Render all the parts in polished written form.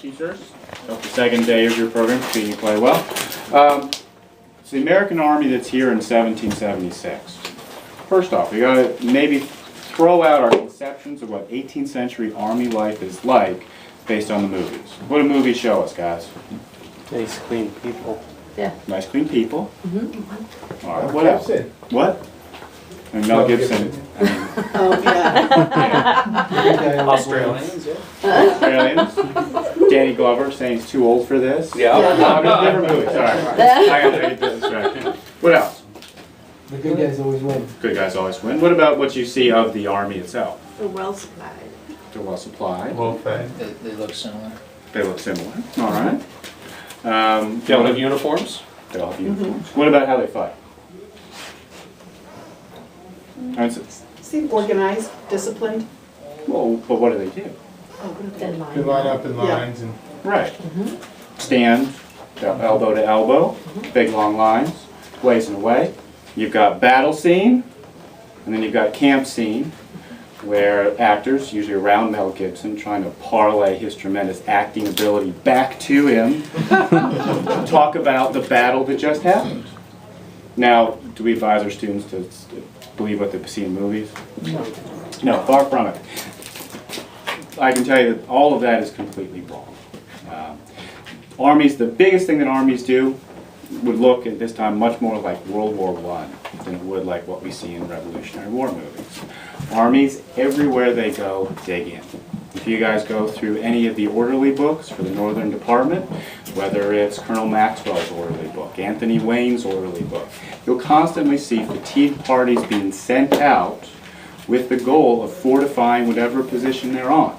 teachers. Hope the second day of your program is treating you quite well. It's the American Army that's here in 1776. First off, we got to maybe throw out our conceptions of what 18th century Army life is like based on the movies. What do movies show us, guys? Nice, clean people. Yeah. Nice, clean people. Mm-hmm. All right. What else? What? And Mel Gibson. I mean, Oh, yeah. Australians, yeah. Australians. Danny Glover saying he's too old for this. Yeah. Different movie. Sorry. I got to get distracted. What else? The good guys always win. Good guys always win. What about what you see of the Army itself? They're well supplied. They're well supplied. Well fed. They look similar. They look similar. All right. They all have uniforms? They all have uniforms. What about how they fight? Seem organized, disciplined. Well, but what do they do? They They line up in lines and Right. Stand, elbow to elbow, big long lines, blazing away. You've got battle scene, and then you've got camp scene, where actors, usually around Mel Gibson, trying to parlay his tremendous acting ability back to him, talk about the battle that just happened. Now, do we advise our students to believe what they see in movies? No, far from it. I can tell you that all of that is completely wrong. Armies, the biggest thing that armies do would look at this time much more like World War I than it would like what we see in Revolutionary War movies. Armies, everywhere they go, dig in. If you guys go through any of the orderly books for the Northern Department, whether it's Colonel Maxwell's orderly book, Anthony Wayne's orderly book, you'll constantly see fatigue parties being sent out with the goal of fortifying whatever position they're on.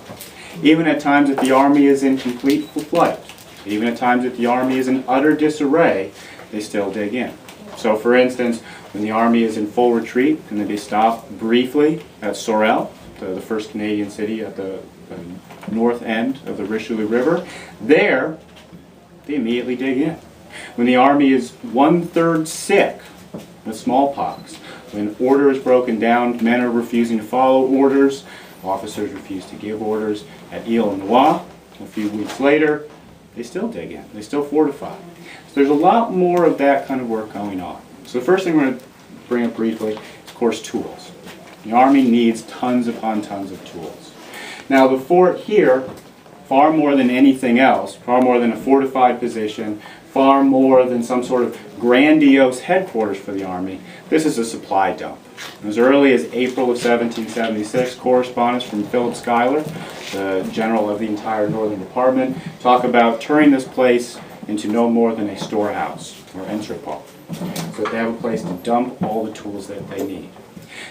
Even at times that the Army is in complete flight, even at times that the Army is in utter disarray, they still dig in. So for instance, when the Army is in full retreat and they stop briefly at Sorel, the first Canadian city at the north end of the Richelieu River, there they immediately dig in. When the Army is 1/3 sick with smallpox, when order is broken down, men are refusing to follow orders, officers refuse to give orders. At Ile-et-Noir, a few weeks later, they still dig in, they still fortify. So there's a lot more of that kind of work going on. So the first thing we're going to bring up briefly is, of course, tools. The Army needs tons upon tons of tools. Now the fort here, far more than anything else, far more than a fortified position, far more than some sort of grandiose headquarters for the Army, this is a supply dump. As early as April of 1776, correspondents from Philip Schuyler, the general of the entire Northern Department, talk about turning this place into no more than a storehouse or entrepot, so that they have a place to dump all the tools that they need.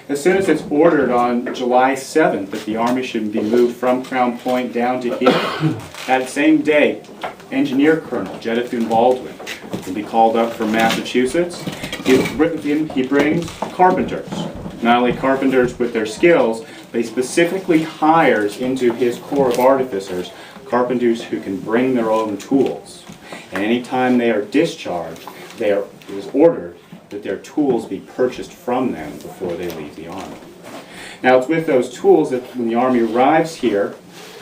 As soon as it's ordered on July 7th that the Army should be moved from Crown Point down to here, that same day, Engineer Colonel Jeduthun Baldwin will be called up from Massachusetts. He brings carpenters. Not only carpenters with their skills, but he specifically hires into his corps of artificers carpenters who can bring their own tools. And anytime they are discharged, it is ordered that their tools be purchased from them before they leave the Army. Now it's with those tools that when the Army arrives here,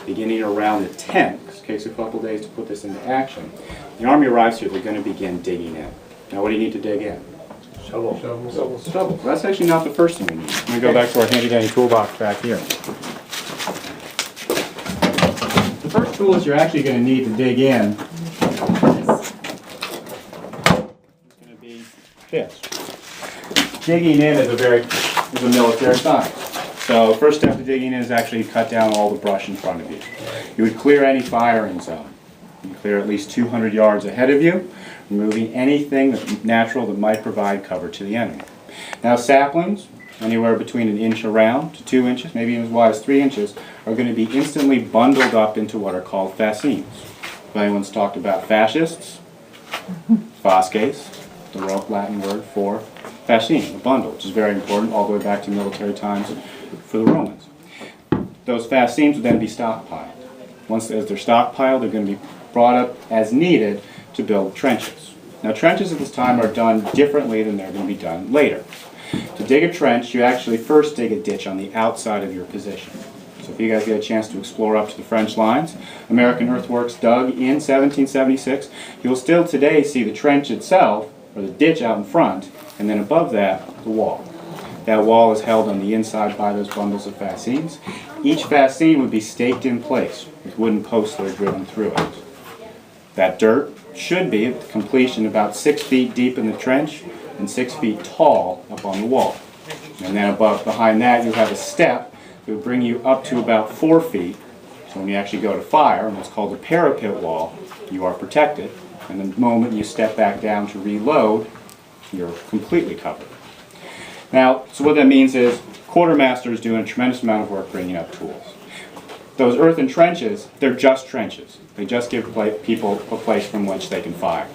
beginning around the 10th, it takes a couple days to put this into action, the Army arrives here, they're going to begin digging in. Now what do you need to dig in? Shovel. Shovels. Well, that's actually not the first thing we need. Let me go back to our handy-dandy toolbox back here. The first tools you're actually going to need to dig in is going to be this. Digging in is a military science. So the first step to digging in is actually cut down all the brush in front of you. You would clear any firing zone. You clear at least 200 yards ahead of you, removing anything that's natural that might provide cover to the enemy. Now saplings, anywhere between 1 inch around to 2 inches, maybe even as wide as 3 inches, are going to be instantly bundled up into what are called fascines. If anyone's talked about fascists, fasces, the Latin word for fascine, a bundle, which is very important all the way back to military times for the Romans. Those fascines would then be stockpiled. Once as they're stockpiled, they're going to be brought up as needed to build trenches. Now trenches at this time are done differently than they're going to be done later. To dig a trench, you actually first dig a ditch on the outside of your position. So if you guys get a chance to explore up to the French lines, American earthworks dug in 1776, you will still today see the trench itself, or the ditch out in front, and then above that, the wall. That wall is held on the inside by those bundles of fascines. Each fascine would be staked in place with wooden posts that are driven through it. That dirt should be, at completion, about 6 feet deep in the trench and 6 feet tall up on the wall. And then behind that, you have a step that will bring you up to about 4 feet. So when you actually go to fire, and what's called a parapet wall, you are protected. And the moment you step back down to reload, you're completely covered. Now, so what that means is quartermaster is doing a tremendous amount of work bringing up tools. Those earthen trenches, they're just trenches. They just give people a place from which they can fire.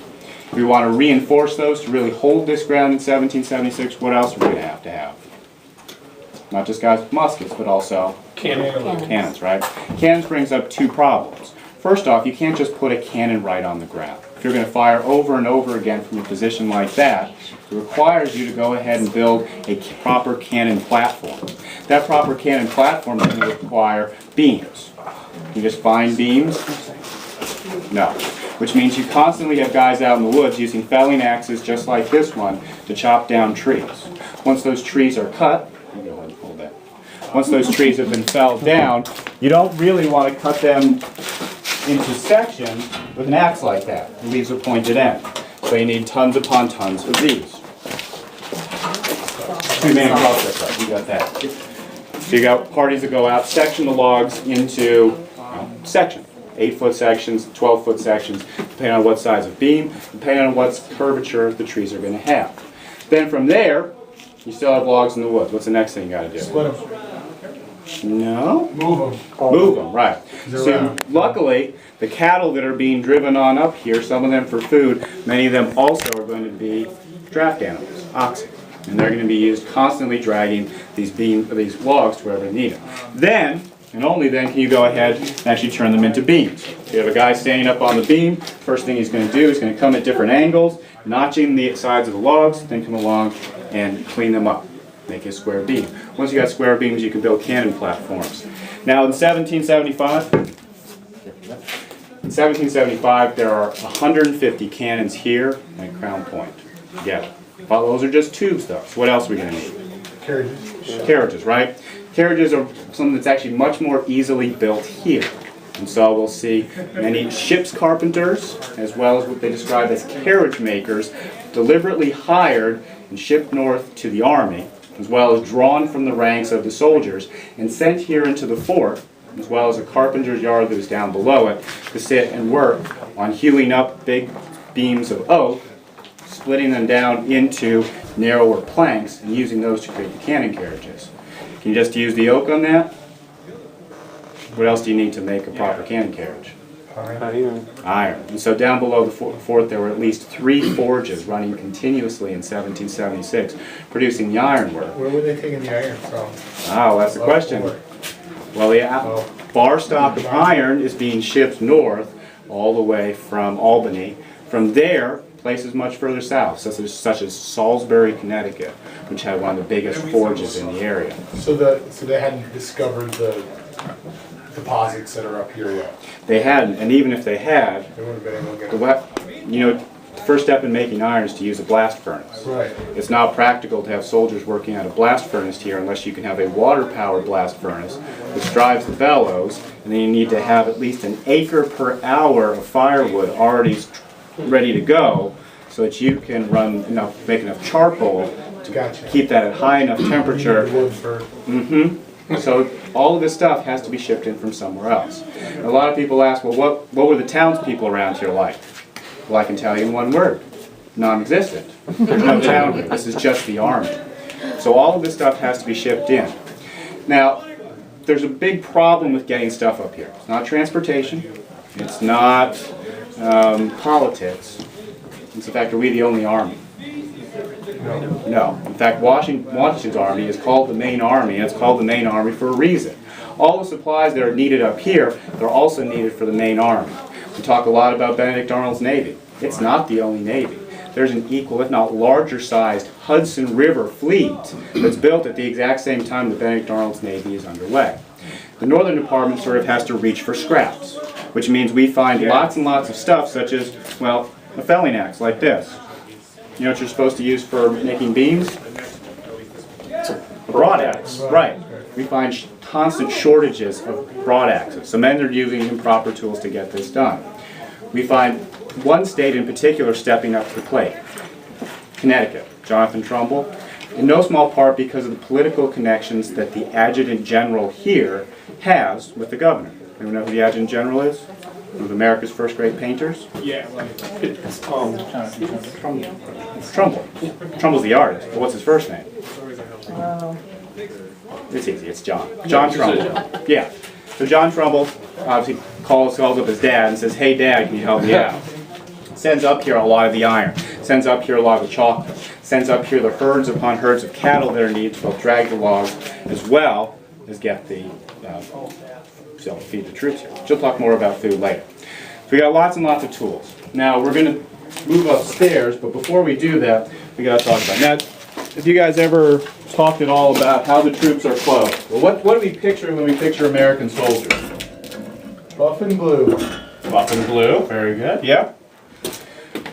If we want to reinforce those to really hold this ground in 1776, what else are we going to have? Not just guys with muskets, but also cannons, right? Cannons brings up two problems. First off, you can't just put a cannon right on the ground. If you're going to fire over and over again from a position like that, it requires you to go ahead and build a proper cannon platform. That proper cannon platform is going to require beams. You just find beams? No. Which means you constantly have guys out in the woods using felling axes just like this one to chop down trees. Once those trees are cut, go ahead and hold that. Once those trees have been felled down, you don't really want to cut them into sections with an axe like that. It leaves a pointed end. So you need tons upon tons of these. 2-man process, you got that. So you got parties that go out, section the logs into sections. 8-foot sections, 12-foot sections, depending on what size of beam, depending on what curvature the trees are going to have. Then from there, you still have logs in the woods. What's the next thing you got to do? Split them. No? Move them. Move them, right. So luckily, the cattle that are being driven on up here, some of them for food, many of them also are going to be draft animals, oxen. And they're going to be used constantly dragging these logs to wherever they need them. Then, and only then, can you go ahead and actually turn them into beams. You have a guy standing up on the beam, first thing he's going to do is going to come at different angles, notching the sides of the logs, then come along and clean them up. Make a square beam. Once you got square beams, you can build cannon platforms. Now in 1775, there are 150 cannons here at Crown Point. Yeah. Well, those are just tubes though. So what else are we going to need? Carriages. Carriages, right? Carriages are something that's actually much more easily built here. And so we'll see many ship's carpenters, as well as what they describe as carriage makers, deliberately hired and shipped north to the army, as well as drawn from the ranks of the soldiers, and sent here into the fort, as well as a carpenter's yard that was down below it, to sit and work on hewing up big beams of oak, splitting them down into narrower planks, and using those to create the cannon carriages. Can you just use the oak on that? What else do you need to make a proper cannon carriage? Iron. And so down below the fort there were at least 3 forges running continuously in 1776, producing the ironwork. Where were they taking the iron from? Oh, that's the question. Well, the bar stock of iron is being shipped north all the way from Albany. From there, places much further south, such as Salisbury, Connecticut, which had one of the biggest forges in the area. So they hadn't discovered the deposits that are up here yet. They hadn't, and even if they had, They wouldn't have been able to get it. the first step in making iron is to use a blast furnace. Right. It's not practical to have soldiers working at a blast furnace here unless you can have a water-powered blast furnace which drives the bellows, and then you need to have at least an acre per hour of firewood already ready to go so that you can make enough charcoal to keep that at high enough temperature. So all of this stuff has to be shipped in from somewhere else. And a lot of people ask, well, what were the townspeople around here like? Well, I can tell you in one word: non-existent. There's no town here. This is just the army. So all of this stuff has to be shipped in. Now, there's a big problem with getting stuff up here. It's not transportation. It's not politics. It's the fact, are we the only army? No. In fact, Washington's army is called the main army, and it's called the main army for a reason. All the supplies that are needed up here, they're also needed for the main army. We talk a lot about Benedict Arnold's Navy. It's not the only Navy. There's an equal, if not larger sized, Hudson River fleet that's built at the exact same time that Benedict Arnold's Navy is underway. The northern department sort of has to reach for scraps, which means we find lots and lots of stuff such as, well, a felling axe like this. You know what you're supposed to use for making beams? A broad axe, right. We find constant shortages of broad axes. So men are using improper tools to get this done. We find one state in particular stepping up to the plate, Connecticut, Jonathan Trumbull, in no small part because of the political connections that the adjutant general here has with the governor. Anyone know who the adjutant general is? One of America's first great painters? Yeah, it's It's Trumbull. Trumbull's the artist, but what's his first name? It's easy, it's John. John Trumbull. Yeah. So John Trumbull obviously calls up his dad and says, "Hey Dad, can you help me out?" Sends up here a lot of the iron, sends up here a lot of the chocolate, sends up here the herds upon herds of cattle that are needed to both drag the logs as well as get the feed the troops here. She'll talk more about food later. So we got lots and lots of tools. Now we're going to move upstairs, but before we do that, we got to talk about that. Have you guys ever talked at all about how the troops are clothed? Well, what do we picture when we picture American soldiers? Buff and blue. Buff and blue, very good, yeah.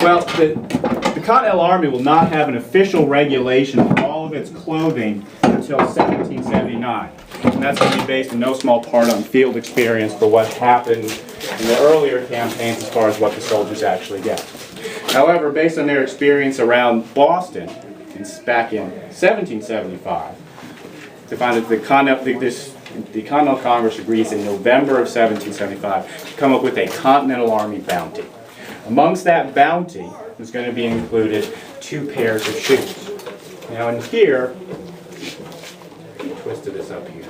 Well, the Continental Army will not have an official regulation of all of its clothing until 1779. And that's going to be based in no small part on field experience for what happened in the earlier campaigns as far as what the soldiers actually get. However, based on their experience around Boston back in 1775, they find that the Continental Congress agrees in November of 1775 to come up with a Continental Army bounty. Amongst that bounty is going to be included 2 pairs of shoes. Now in here, I twisted this up here.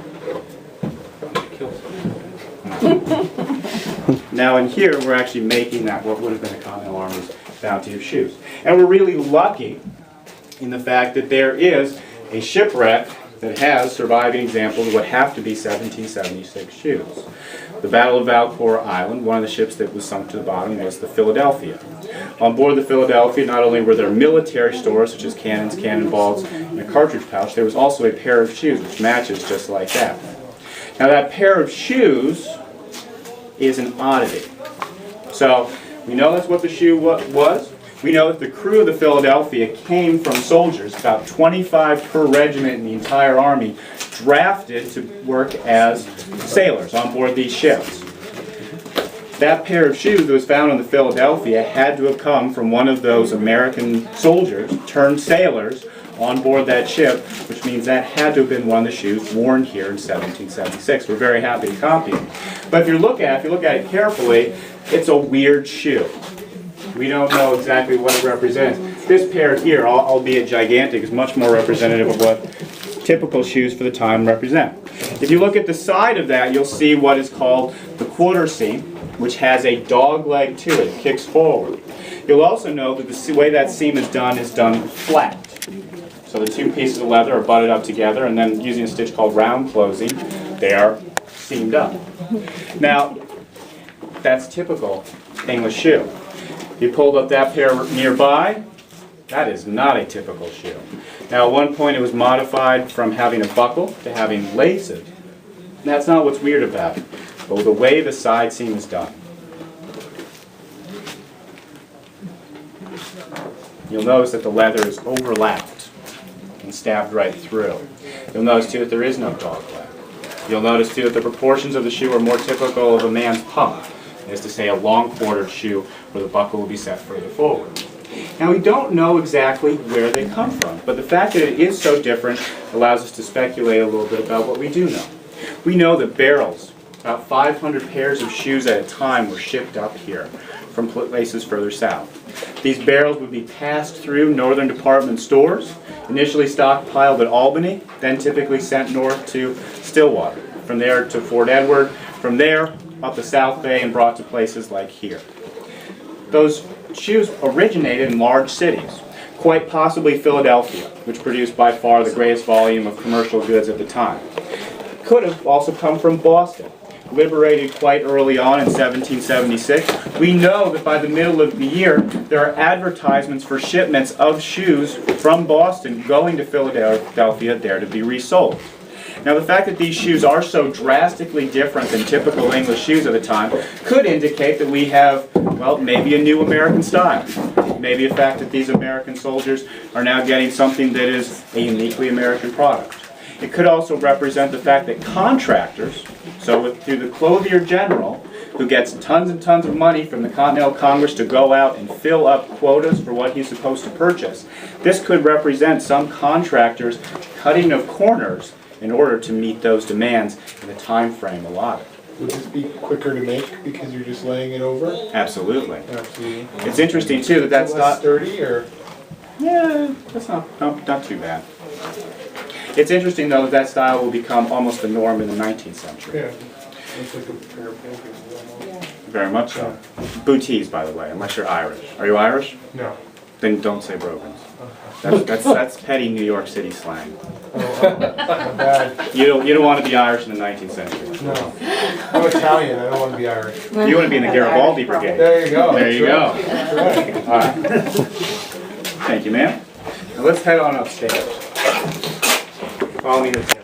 Now in here, we're actually making that what would have been a Continental Army's bounty of shoes. And we're really lucky in the fact that there is a shipwreck that has surviving examples of what have to be 1776 shoes. The Battle of Valcour Island, one of the ships that was sunk to the bottom was the Philadelphia. On board the Philadelphia, not only were there military stores such as cannons, cannonballs, and a cartridge pouch, there was also a pair of shoes which matches just like that. Now that pair of shoes is an oddity. So we know that's what the shoe was. We know that the crew of the Philadelphia came from soldiers, about 25 per regiment in the entire Army, drafted to work as sailors on board these ships. That pair of shoes that was found on the Philadelphia had to have come from one of those American soldiers turned sailors on board that ship, which means that had to have been one of the shoes worn here in 1776. We're very happy to copy it. But if you look at it carefully, it's a weird shoe. We don't know exactly what it represents. This pair here, albeit gigantic, is much more representative of what typical shoes for the time represent. If you look at the side of that, you'll see what is called the quarter seam, which has a dog leg to it. It kicks forward. You'll also know that the way that seam is done flat. So the 2 pieces of leather are butted up together, and then using a stitch called round closing, they are seamed up. Now, that's typical English shoe. You pulled up that pair nearby, that is not a typical shoe. Now at one point it was modified from having a buckle to having laces. That's not what's weird about it, but the way the side seam is done. You'll notice that the leather is overlapped and stabbed right through. You'll notice too that there is no dog leg. You'll notice too that the proportions of the shoe are more typical of a man's pump. That is to say, a long quartered shoe where the buckle will be set further forward. Now we don't know exactly where they come from, but the fact that it is so different allows us to speculate a little bit about what we do know. We know that barrels, about 500 pairs of shoes at a time, were shipped up here from places further south. These barrels would be passed through northern department stores, initially stockpiled at Albany, then typically sent north to Stillwater, from there to Fort Edward, from there up the South Bay and brought to places like here. Those shoes originated in large cities, quite possibly Philadelphia, which produced by far the greatest volume of commercial goods at the time. Could have also come from Boston. Liberated quite early on in 1776, we know that by the middle of the year there are advertisements for shipments of shoes from Boston going to Philadelphia there to be resold. Now the fact that these shoes are so drastically different than typical English shoes of the time could indicate that we have, well, maybe a new American style. Maybe a fact that these American soldiers are now getting something that is a uniquely American product. It could also represent the fact that contractors, so through the clothier general, who gets tons and tons of money from the Continental Congress to go out and fill up quotas for what he's supposed to purchase. This could represent some contractors cutting of corners in order to meet those demands in the time frame allotted. Would this be quicker to make because you're just laying it over? Absolutely. Absolutely. It's interesting too that that's less not... sturdy, or? Yeah, that's not too bad. It's interesting though that that style will become almost the norm in the 19th century. Yeah. Looks like a pair of panties. Very much so. Booties, by the way, unless you're Irish. Are you Irish? No. Then don't say brogans. That's petty New York City slang. Not bad. You don't want to be Irish in the 19th century. No. I'm Italian, I don't want to be Irish. You want to be in the Garibaldi Brigade. There you go. There you go. That's right. All right. Thank you, ma'am. Now let's head on upstairs. Follow me to the